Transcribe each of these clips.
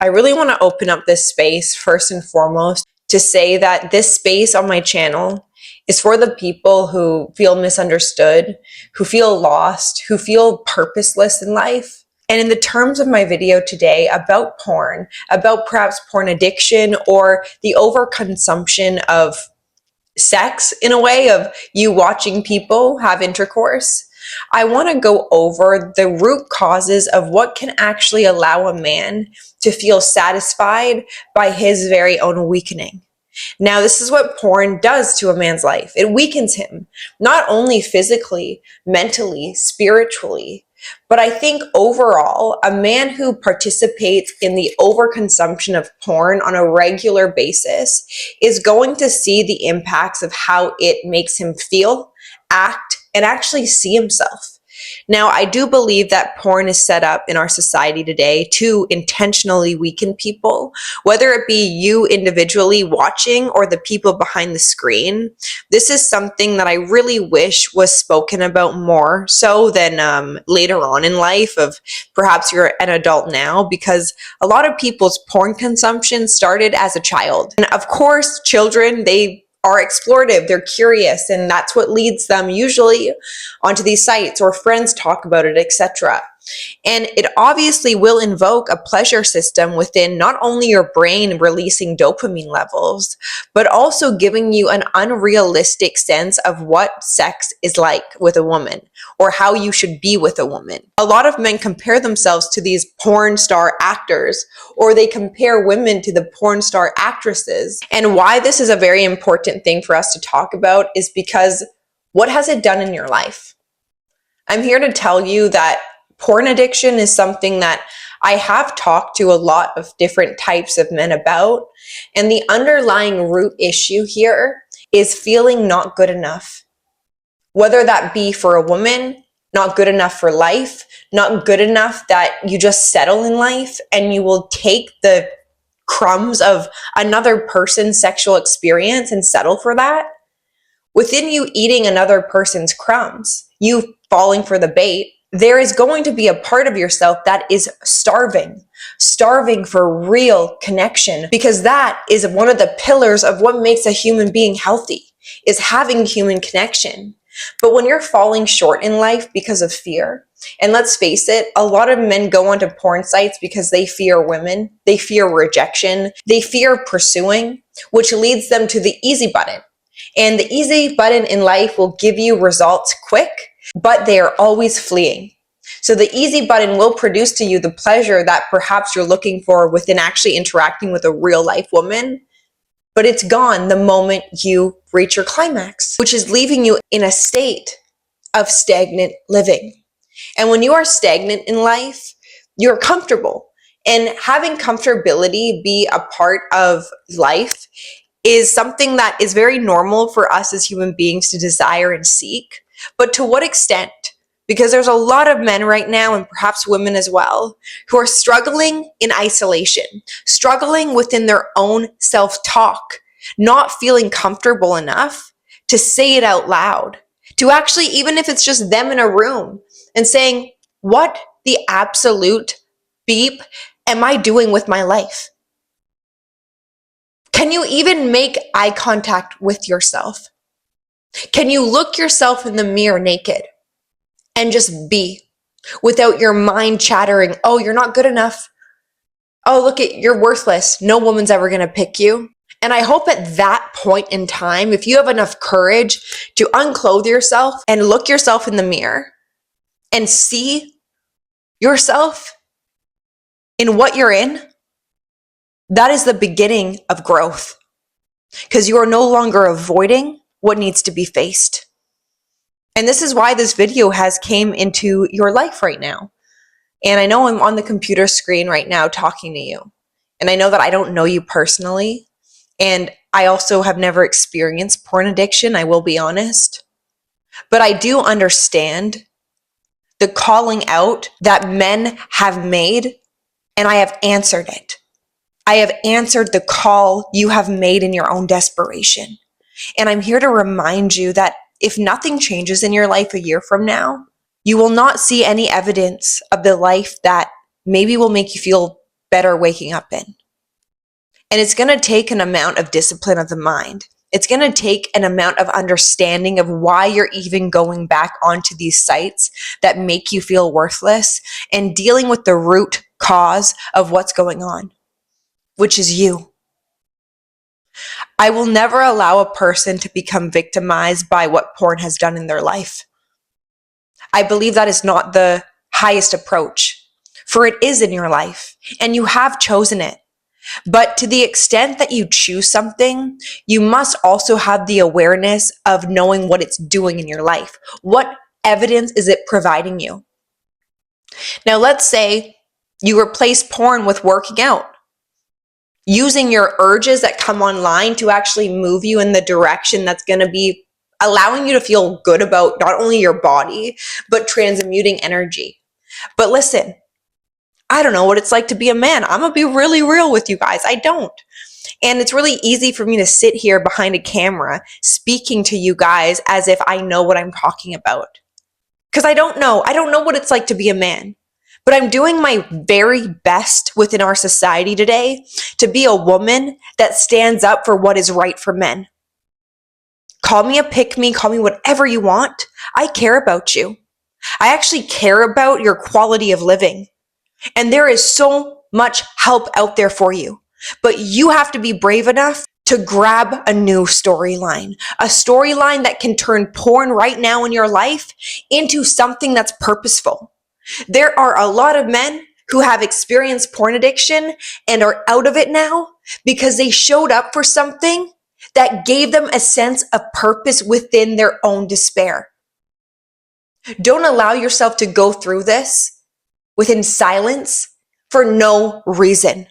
I really want to open up this space first and foremost to say that this space on my channel is for the people who feel misunderstood, who feel lost, who feel purposeless in life. And in the terms of my video today about porn, about perhaps porn addiction or the overconsumption of sex in a way of you watching people have intercourse, I want to go over the root causes of what can actually allow a man to feel satisfied by his very own weakening. Now, this is what porn does to a man's life. It weakens him, not only physically, mentally, spiritually, but I think overall, a man who participates in the overconsumption of porn on a regular basis is going to see the impacts of how it makes him feel, act, and actually see himself. Now, I do believe that porn is set up in our society today to intentionally weaken people, whether it be you individually watching or the people behind the screen. This is something that I really wish was spoken about more so than later on in life, of perhaps you're an adult now, because a lot of people's porn consumption started as a child. And of course, children, they are explorative, they're curious, and that's what leads them usually onto these sites, or friends talk about it, etc. And it obviously will invoke a pleasure system within not only your brain releasing dopamine levels, but also giving you an unrealistic sense of what sex is like with a woman, or how you should be with a woman. A lot of men compare themselves to these porn star actors, or they compare women to the porn star actresses. And why this is a very important thing for us to talk about is because what has it done in your life? I'm here to tell you that porn addiction is something that I have talked to a lot of different types of men about, and the underlying root issue here is feeling not good enough. Whether that be for a woman, not good enough for life, not good enough that you just settle in life and you will take the crumbs of another person's sexual experience and settle for that. Within you eating another person's crumbs, you falling for the bait, there is going to be a part of yourself that is starving for real connection, because that is one of the pillars of what makes a human being healthy, is having human connection. But when you're falling short in life because of fear, and let's face it, a lot of men go onto porn sites because they fear women, they fear rejection, they fear pursuing, which leads them to the easy button. And the easy button in life will give you results quick, but they are always fleeing. So the easy button will produce to you the pleasure that perhaps you're looking for within actually interacting with a real life woman, but it's gone the moment you reach your climax, which is leaving you in a state of stagnant living. And when you are stagnant in life, you're comfortable. And having comfortability be a part of life is something that is very normal for us as human beings to desire and seek. But to what extent? Because there's a lot of men right now, and perhaps women as well, who are struggling in isolation, struggling within their own self-talk, not feeling comfortable enough to say it out loud, to actually, even if it's just them in a room, and saying, what the absolute beep am I doing with my life? Can you even make eye contact with yourself? Can you look yourself in the mirror naked and just be, without your mind chattering, oh, you're not good enough. Oh, look, you're worthless. No woman's ever going to pick you. And I hope at that point in time, if you have enough courage to unclothe yourself and look yourself in the mirror and see yourself in what you're in, that is the beginning of growth, because you are no longer avoiding what needs to be faced. And this is why this video has came into your life right now. And I know I'm on the computer screen right now talking to you. And I know that I don't know you personally. And I also have never experienced porn addiction, I will be honest. But I do understand the calling out that men have made, and I have answered it. I have answered the call you have made in your own desperation. And I'm here to remind you that if nothing changes in your life a year from now, you will not see any evidence of the life that maybe will make you feel better waking up in. And it's going to take an amount of discipline of the mind. It's going to take an amount of understanding of why you're even going back onto these sites that make you feel worthless and dealing with the root cause of what's going on, which is you. I will never allow a person to become victimized by what porn has done in their life. I believe that is not the highest approach, for it is in your life and you have chosen it. But to the extent that you choose something, you must also have the awareness of knowing what it's doing in your life. What evidence is it providing you? Now, let's say you replace porn with working out, using your urges that come online to actually move you in the direction that's going to be allowing you to feel good about not only your body, but transmuting energy. But listen, I don't know what it's like to be a man. I'm going to be really real with you guys. I don't. And it's really easy for me to sit here behind a camera speaking to you guys as if I know what I'm talking about. Because I don't know. I don't know what it's like to be a man. But I'm doing my very best within our society today to be a woman that stands up for what is right for men. Call me a pick-me, call me whatever you want. I care about you. I actually care about your quality of living. And there is so much help out there for you. But you have to be brave enough to grab a new storyline, a storyline that can turn porn right now in your life into something that's purposeful. There are a lot of men who have experienced porn addiction and are out of it now because they showed up for something that gave them a sense of purpose within their own despair. Don't allow yourself to go through this within silence for no reason.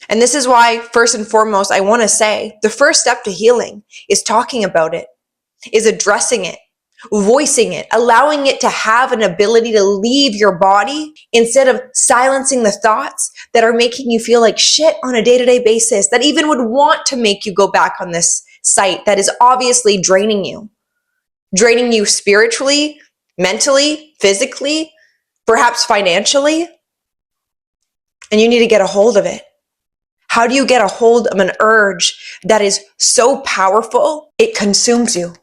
And this is why, first and foremost, I want to say the first step to healing is talking about it, is addressing it, voicing it, allowing it to have an ability to leave your body instead of silencing the thoughts that are making you feel like shit on a day-to-day basis, that even would want to make you go back on this site that is obviously draining you spiritually, mentally, physically, perhaps financially. And you need to get a hold of it. How do you get a hold of an urge that is so powerful, it consumes you?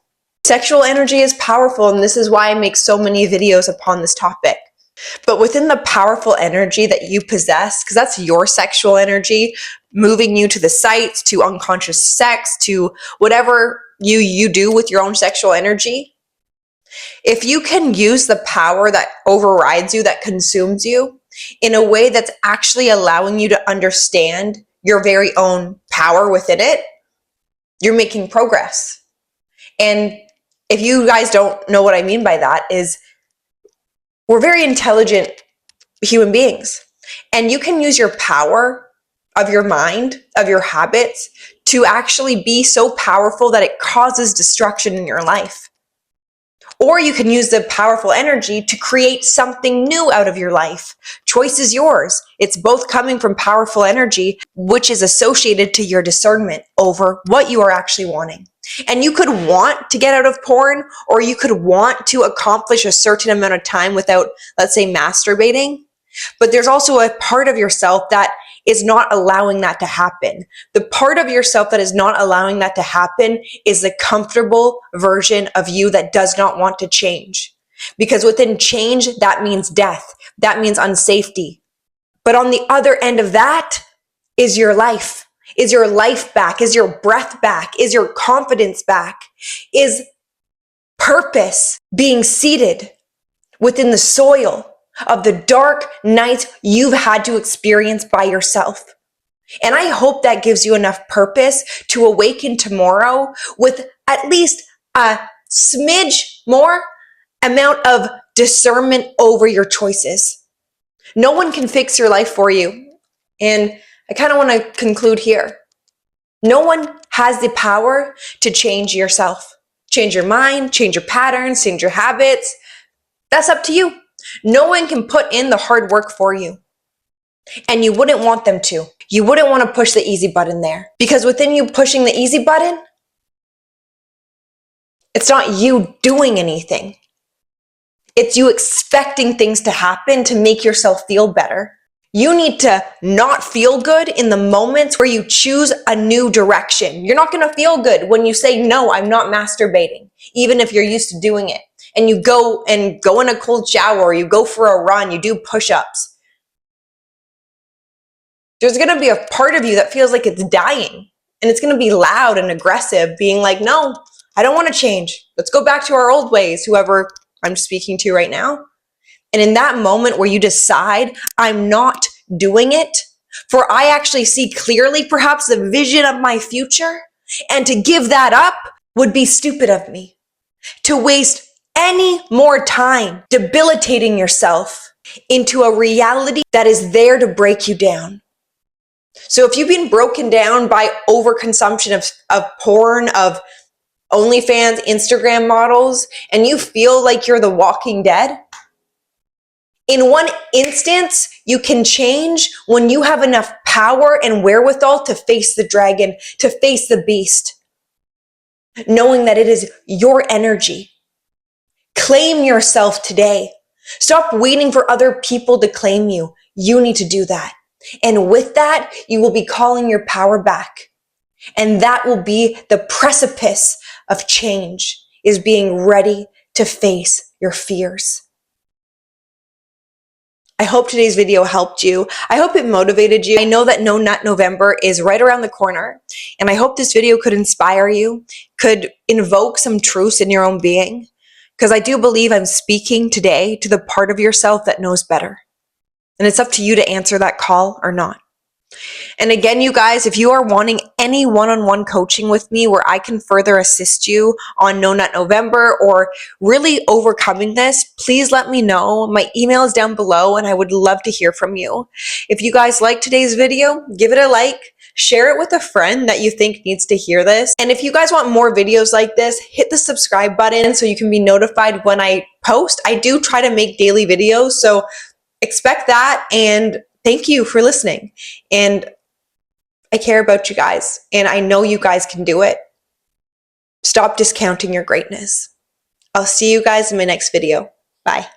Sexual energy is powerful, and this is why I make so many videos upon this topic. But within the powerful energy that you possess, because that's your sexual energy, moving you to the sites, to unconscious sex, to whatever you do with your own sexual energy, if you can use the power that overrides you, that consumes you, in a way that's actually allowing you to understand your very own power within it, you're making progress. And if you guys don't know what I mean by that, is we're very intelligent human beings. And you can use your power of your mind, of your habits, to actually be so powerful that it causes destruction in your life. Or you can use the powerful energy to create something new out of your life. Choice is yours. It's both coming from powerful energy, which is associated to your discernment over what you are actually wanting. And you could want to get out of porn, or you could want to accomplish a certain amount of time without, let's say, masturbating. But there's also a part of yourself that is not allowing that to happen. The part of yourself that is not allowing that to happen is the comfortable version of you that does not want to change. Because within change, that means death. That means unsafety. But on the other end of that is your life. Is your life back? Is your breath back? Is your confidence back? Is purpose being seated within the soil of the dark nights you've had to experience by yourself? And I hope that gives you enough purpose to awaken tomorrow with at least a smidge more amount of discernment over your choices. No one can fix your life for you. And I kind of want to conclude here. No one has the power to change yourself. Change your mind, change your patterns, change your habits. That's up to you. No one can put in the hard work for you. And you wouldn't want them to. You wouldn't want to push the easy button there. Because within you pushing the easy button, it's not you doing anything. It's you expecting things to happen to make yourself feel better. You need to not feel good in the moments where you choose a new direction. You're not going to feel good when you say, no, I'm not masturbating, even if you're used to doing it. And you go in a cold shower, or you go for a run, you do push-ups. There's going to be a part of you that feels like it's dying. And it's going to be loud and aggressive, being like, no, I don't want to change. Let's go back to our old ways, whoever I'm speaking to right now. And in that moment where you decide, I'm not doing it, for I actually see clearly perhaps the vision of my future, and to give that up would be stupid of me. To waste any more time debilitating yourself into a reality that is there to break you down. So if you've been broken down by overconsumption of porn, of OnlyFans, Instagram models, and you feel like you're the walking dead, in one instance, you can change when you have enough power and wherewithal to face the dragon, to face the beast, knowing that it is your energy. Claim yourself today. Stop waiting for other people to claim you. You need to do that. And with that, you will be calling your power back. And that will be the precipice of change, is being ready to face your fears. I hope today's video helped you. I hope it motivated you. I know that No Nut November is right around the corner, and I hope this video could inspire you, could invoke some truths in your own being, because I do believe I'm speaking today to the part of yourself that knows better. And it's up to you to answer that call or not. And again, you guys, if you are wanting any one-on-one coaching with me where I can further assist you on No Nut November or really overcoming this, please let me know. My email is down below and I would love to hear from you. If you guys like today's video, give it a like, share it with a friend that you think needs to hear this. And if you guys want more videos like this, hit the subscribe button so you can be notified when I post. I do try to make daily videos, so expect that, and thank you for listening. And I care about you guys, and I know you guys can do it. Stop discounting your greatness. I'll see you guys in my next video. Bye.